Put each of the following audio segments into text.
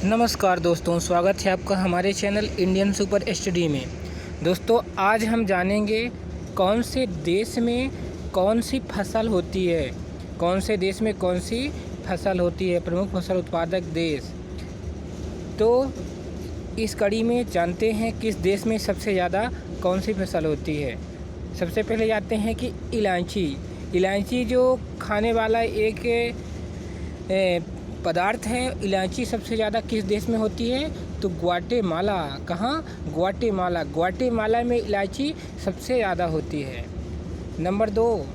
नमस्कार दोस्तों, स्वागत है आपका हमारे चैनल इंडियन सुपर स्टडी में। दोस्तों, आज हम जानेंगे कौन से देश में कौन सी फसल होती है। कौन से देश में कौन सी फसल होती है, प्रमुख फसल उत्पादक देश। तो इस कड़ी में जानते हैं किस देश में सबसे ज़्यादा कौन सी फसल होती है। सबसे पहले जानते हैं कि इलायची जो खाने वाला एक पदार्थ है। इलायची सबसे ज़्यादा किस देश में होती है? तो ग्वाटेमाला। कहाँ? ग्वाटेमाला में इलायची सबसे ज़्यादा होती है। नंबर 2,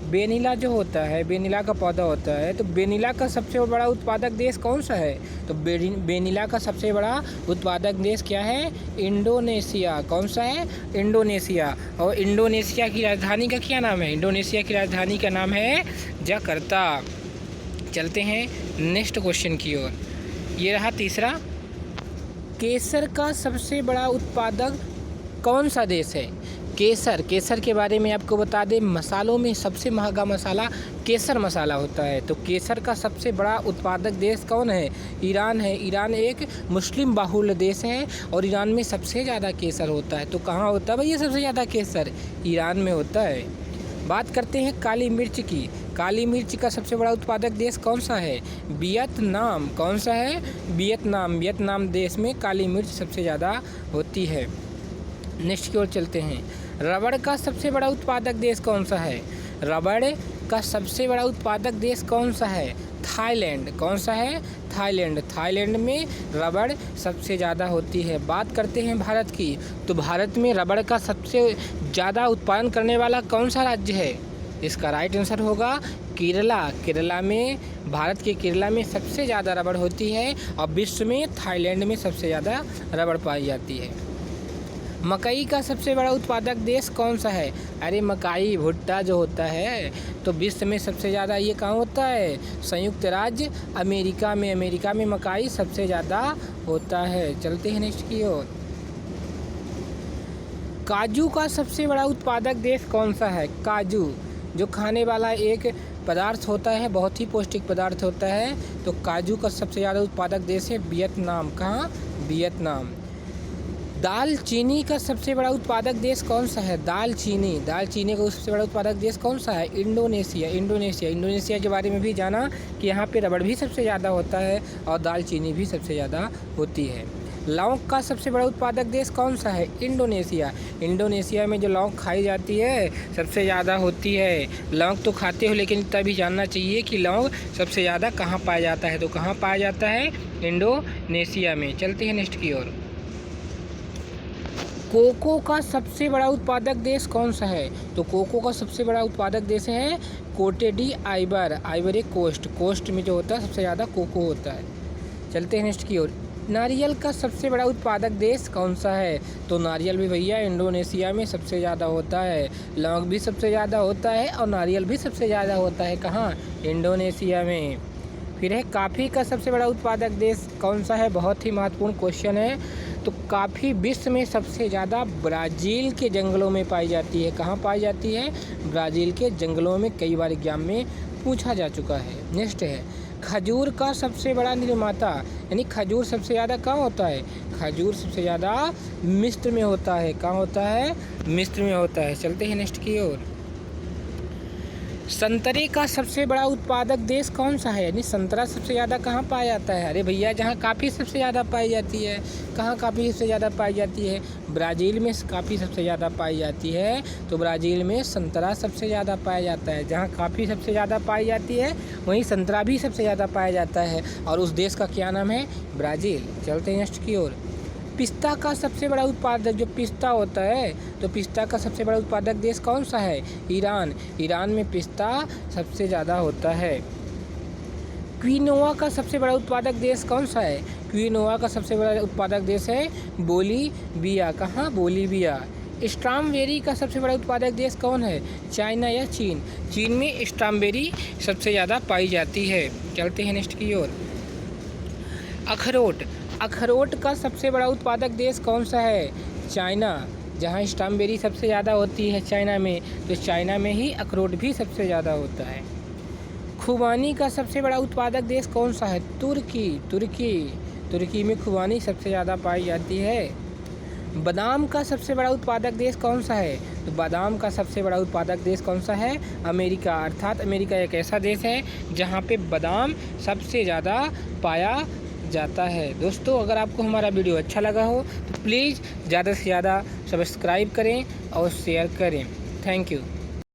बेनिला जो होता है, बेनिला का पौधा होता है। तो बेनिला का सबसे बड़ा उत्पादक देश कौन सा है? तो बेनिला का सबसे बड़ा उत्पादक देश क्या है? इंडोनेशिया। कौन सा है? इंडोनेशिया। और इंडोनेशिया की राजधानी का क्या नाम है? इंडोनेशिया की राजधानी का नाम है जकार्ता। चलते हैं नेक्स्ट क्वेश्चन की ओर। ये रहा तीसरा, केसर का सबसे बड़ा उत्पादक कौन सा देश है? केसर के बारे में आपको बता दें, मसालों में सबसे महंगा मसाला केसर मसाला होता है। तो केसर का सबसे बड़ा उत्पादक देश कौन है? ईरान है। ईरान एक मुस्लिम बाहुल्य देश है और ईरान में सबसे ज़्यादा केसर होता है। तो कहाँ होता है भैया सबसे ज़्यादा केसर? ईरान में होता है। बात करते हैं काली मिर्च की। काली मिर्च का सबसे बड़ा उत्पादक देश कौन सा है? वियतनाम। कौन सा है? वियतनाम देश में काली मिर्च सबसे ज़्यादा होती है। नेक्स्ट की ओर चलते हैं। रबड़ का सबसे बड़ा उत्पादक देश कौन सा है? रबड़ का सबसे बड़ा उत्पादक देश कौन सा है? थाईलैंड। कौन सा है? थाईलैंड में रबड़ सबसे ज़्यादा होती है। बात करते हैं भारत की। तो भारत में रबड़ का सबसे ज़्यादा उत्पादन करने वाला कौन सा राज्य है? इसका राइट आंसर होगा केरला में, भारत के केरला में सबसे ज़्यादा रबड़ होती है और विश्व में थाईलैंड में सबसे ज़्यादा रबड़ पाई जाती है। मकई का सबसे बड़ा उत्पादक देश कौन सा है? अरे मकई, भुट्टा जो होता है, तो विश्व में सबसे ज़्यादा ये कहाँ होता है? संयुक्त राज्य अमेरिका में मकई सबसे ज़्यादा होता है। चलते हैं नेक्स्ट की ओर। काजू का सबसे बड़ा उत्पादक देश कौन सा है? काजू जो खाने वाला एक पदार्थ होता है, बहुत ही पौष्टिक पदार्थ होता है। तो काजू का सबसे ज़्यादा उत्पादक देश है वियतनाम। कहाँ? वियतनाम। दालचीनी का सबसे बड़ा उत्पादक देश कौन सा है? दालचीनी का सबसे बड़ा उत्पादक देश कौन सा है? इंडोनेशिया के बारे में भी जाना कि यहाँ पे रबड़ भी सबसे ज़्यादा होता है और दालचीनी भी सबसे ज़्यादा होती है। लौंग का सबसे बड़ा उत्पादक देश कौन सा है? इंडोनेशिया में जो लौंग खाई जाती है सबसे ज़्यादा होती है। लौंग तो खाते हो, लेकिन इतना भी जानना चाहिए कि लौंग सबसे ज़्यादा कहाँ पाया जाता है। तो कहाँ पाया जाता है? इंडोनेशिया में। चलते हैं नेक्स्ट की ओर। कोको का सबसे बड़ा उत्पादक देश कौन सा है? तो कोको का सबसे बड़ा उत्पादक देश है कोटे डी आइवरी कोस्ट में जो होता है सबसे ज़्यादा कोको होता है। चलते हैं नेक्स्ट की ओर। नारियल का सबसे बड़ा उत्पादक देश कौन सा है? तो नारियल भी भैया इंडोनेशिया में सबसे ज़्यादा होता है। लौंग भी सबसे ज़्यादा होता है और नारियल भी सबसे ज़्यादा होता है। कहाँ? इंडोनेशिया में। फिर है कॉफ़ी का सबसे बड़ा उत्पादक देश कौन सा है? बहुत ही महत्वपूर्ण क्वेश्चन है। तो कॉफ़ी विश्व में सबसे ज़्यादा ब्राज़ील के जंगलों में पाई जाती है। कहाँ पाई जाती है? ब्राज़ील के जंगलों में। कई बार एग्जाम में पूछा जा चुका है। नेक्स्ट है खजूर का सबसे बड़ा निर्माता, यानी खजूर सबसे ज़्यादा कहाँ होता है? खजूर सबसे ज़्यादा मिस्र में होता है। कहाँ होता है? मिस्र में होता है। चलते हैं नेक्स्ट की ओर। संतरे का सबसे बड़ा उत्पादक देश कौन सा है? यानी संतरा सबसे ज़्यादा कहाँ पाया जाता है? अरे भैया जहाँ कॉफ़ी सबसे ज़्यादा पाई जाती है। कहाँ कॉफ़ी सबसे ज़्यादा पाई जाती है? ब्राज़ील में कॉफ़ी सबसे ज़्यादा पाई जाती है। तो ब्राज़ील में संतरा सबसे ज़्यादा पाया जाता है। जहाँ कॉफ़ी सबसे ज़्यादा पाई जाती है वहीं संतरा भी सबसे ज़्यादा पाया जाता है और उस देश का क्या नाम है? ब्राज़ील। चलते हैं नेक्स्ट की ओर। पिस्ता का सबसे बड़ा उत्पादक जो पिस्ता होता है, तो पिस्ता का सबसे बड़ा उत्पादक देश कौन सा है? ईरान में पिस्ता सबसे ज़्यादा होता है। क्विनोआ का सबसे बड़ा उत्पादक देश कौन सा है? क्विनोआ का सबसे बड़ा उत्पादक देश है बोलीविया। कहाँ? बोलीविया। स्ट्रॉबेरी का सबसे बड़ा उत्पादक देश कौन है? चाइना या चीन? चीन में स्ट्रॉबेरी सबसे ज़्यादा पाई जाती है। चलते हैं नेक्स्ट की ओर। अखरोट का सबसे बड़ा उत्पादक देश कौन सा है? चाइना। जहाँ स्ट्रॉबेरी सबसे ज़्यादा होती है चाइना में, तो चाइना में ही अखरोट भी सबसे ज़्यादा होता है। खुबानी का सबसे बड़ा उत्पादक देश कौन सा है? तुर्की। तुर्की में खुबानी सबसे ज़्यादा पाई जाती है। बादाम का सबसे बड़ा उत्पादक देश कौन सा है? तो बादाम का सबसे बड़ा उत्पादक देश कौन सा है? अमेरिका। अर्थात अमेरिका एक ऐसा देश है जहाँ पे बादाम सबसे ज़्यादा पाया जाता है। दोस्तों, अगर आपको हमारा वीडियो अच्छा लगा हो तो प्लीज़ ज़्यादा से ज़्यादा सब्सक्राइब करें और शेयर करें। Thank you.